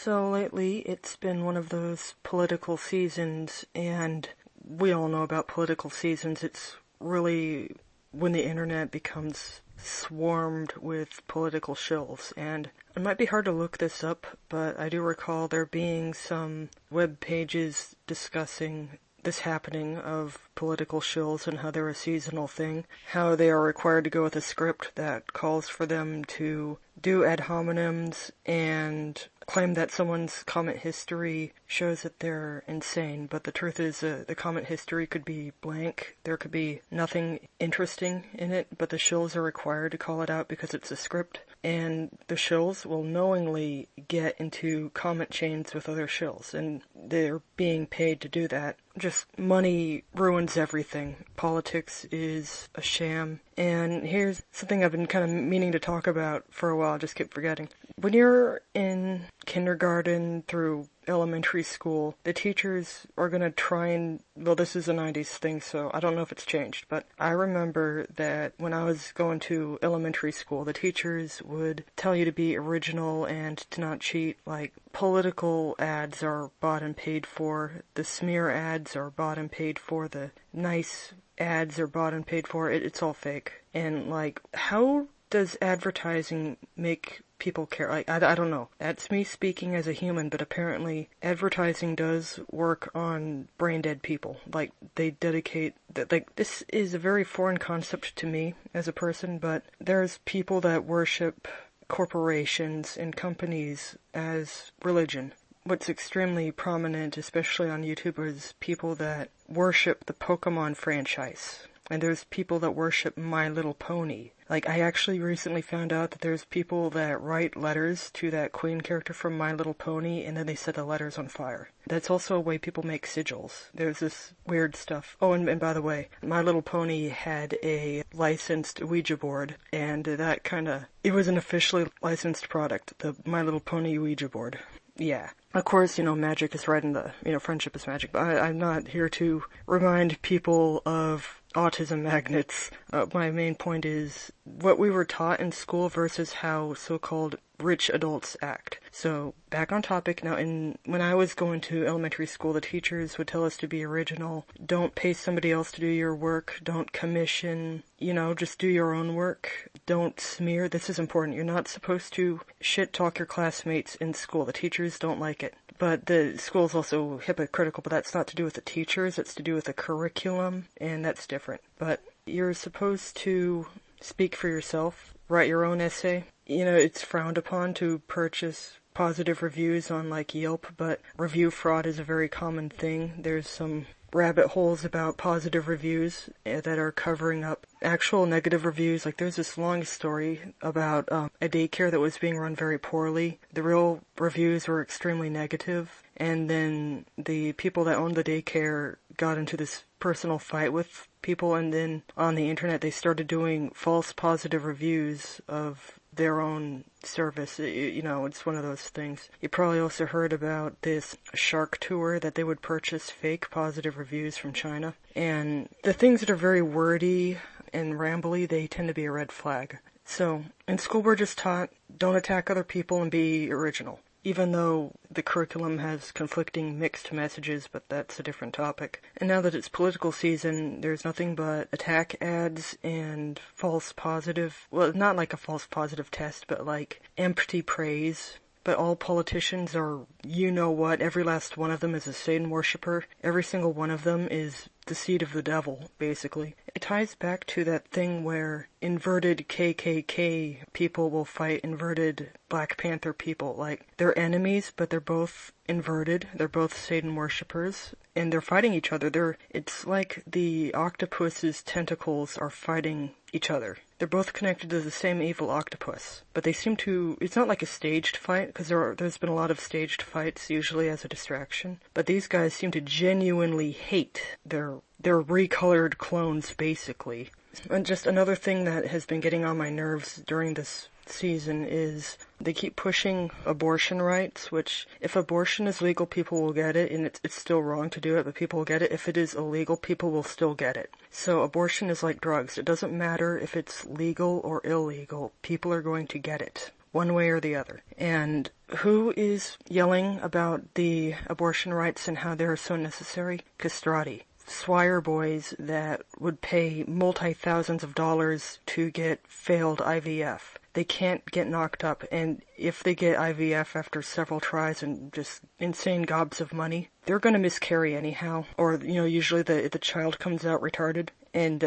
So lately, it's been one of those political seasons, and we all know about political seasons. It's really when the internet becomes swarmed with political shills, and it might be hard to look this up, but I do recall there being some web pages discussing this happening of political shills and how they're a seasonal thing, how they are required to go with a script that calls for them to do ad hominems and claim that someone's comment history shows that they're insane, but the truth is the comment history could be blank. There could be nothing interesting in it, but the shills are required to call it out because it's a script, and the shills will knowingly get into comment chains with other shills, and they're being paid to do that. Just money ruins everything. Politics is a sham. And here's something I've been kind of meaning to talk about for a while, I just keep forgetting. When you're in kindergarten through elementary school, the teachers are going to try and, well, this is a 90s thing, so I don't know if it's changed, but I remember that when I was going to elementary school, the teachers would tell you to be original and to not cheat. Like, political ads are bought and paid for, the smear ads are bought and paid for, the nice ads are bought and paid for. It's all fake. And, like, how does advertising make people care? Like, I don't know. That's me speaking as a human, but apparently advertising does work on brain dead people. Like, they dedicate that. Like, this is a very foreign concept to me as a person, but there's people that worship corporations and companies as religion. What's extremely prominent, especially on YouTube, is people that worship the Pokemon franchise. And there's people that worship My Little Pony. Like, I actually recently found out that there's people that write letters to that Queen character from My Little Pony, and then they set the letters on fire. That's also a way people make sigils. There's this weird stuff. Oh, and by the way, My Little Pony had a licensed Ouija board, and that it was an officially licensed product, the My Little Pony Ouija board. Yeah. Of course, magic is right in the, friendship is magic, but I'm not here to remind people of autism magnets. My main point is what we were taught in school versus how so-called rich adults act. So, back on topic. Now, when I was going to elementary school, the teachers would tell us to be original. Don't pay somebody else to do your work. Don't commission. Just do your own work. Don't smear. This is important. You're not supposed to shit-talk your classmates in school. The teachers don't like it. But the school's also hypocritical, but that's not to do with the teachers. It's to do with the curriculum, and that's different. But you're supposed to speak for yourself, write your own essay. It's frowned upon to purchase positive reviews on, like, Yelp, but review fraud is a very common thing. There's some rabbit holes about positive reviews that are covering up actual negative reviews. Like, there's this long story about a daycare that was being run very poorly. The real reviews were extremely negative, and then the people that owned the daycare got into this personal fight with people, and then on the internet they started doing false positive reviews of their own service. It's one of those things. You probably also heard about this shark tour that they would purchase fake positive reviews from China. And the things that are very wordy and rambly, they tend to be a red flag. So, in school we're just taught, don't attack other people and be original. Even though the curriculum has conflicting mixed messages, but that's a different topic. And now that it's political season, there's nothing but attack ads and false positive, well, not like a false positive test, but like empty praise. But all politicians are, what, every last one of them is a Satan worshiper. Every single one of them is the seed of the devil, basically. It ties back to that thing where inverted KKK people will fight inverted Black Panther people. Like, they're enemies, but they're both inverted. They're both Satan worshippers, and they're fighting each other. It's like the octopus's tentacles are fighting each other. They're both connected to the same evil octopus, but they seem to, it's not like a staged fight, because there's been a lot of staged fights, usually as a distraction, but these guys seem to genuinely hate their recolored clones, basically. And just another thing that has been getting on my nerves during this season is they keep pushing abortion rights, which, if abortion is legal, people will get it, and it's still wrong to do it, but people will get it. If it is illegal, people will still get it. So abortion is like drugs. It doesn't matter if it's legal or illegal. People are going to get it. one way or the other. And who is yelling about the abortion rights and how they're so necessary? Castrati. Swire boys that would pay multi-thousands of dollars to get failed IVF. They can't get knocked up, and if they get IVF after several tries and just insane gobs of money, they're going to miscarry anyhow. Or, usually the child comes out retarded. And,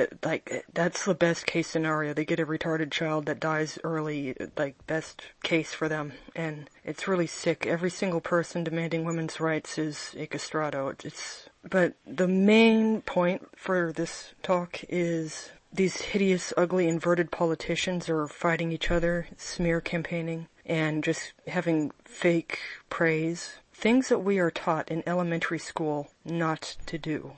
that's the best case scenario. They get a retarded child that dies early, best case for them. And it's really sick. Every single person demanding women's rights is a castrato. But the main point for this talk is these hideous, ugly, inverted politicians are fighting each other, smear campaigning, and just having fake praise. Things that we are taught in elementary school not to do.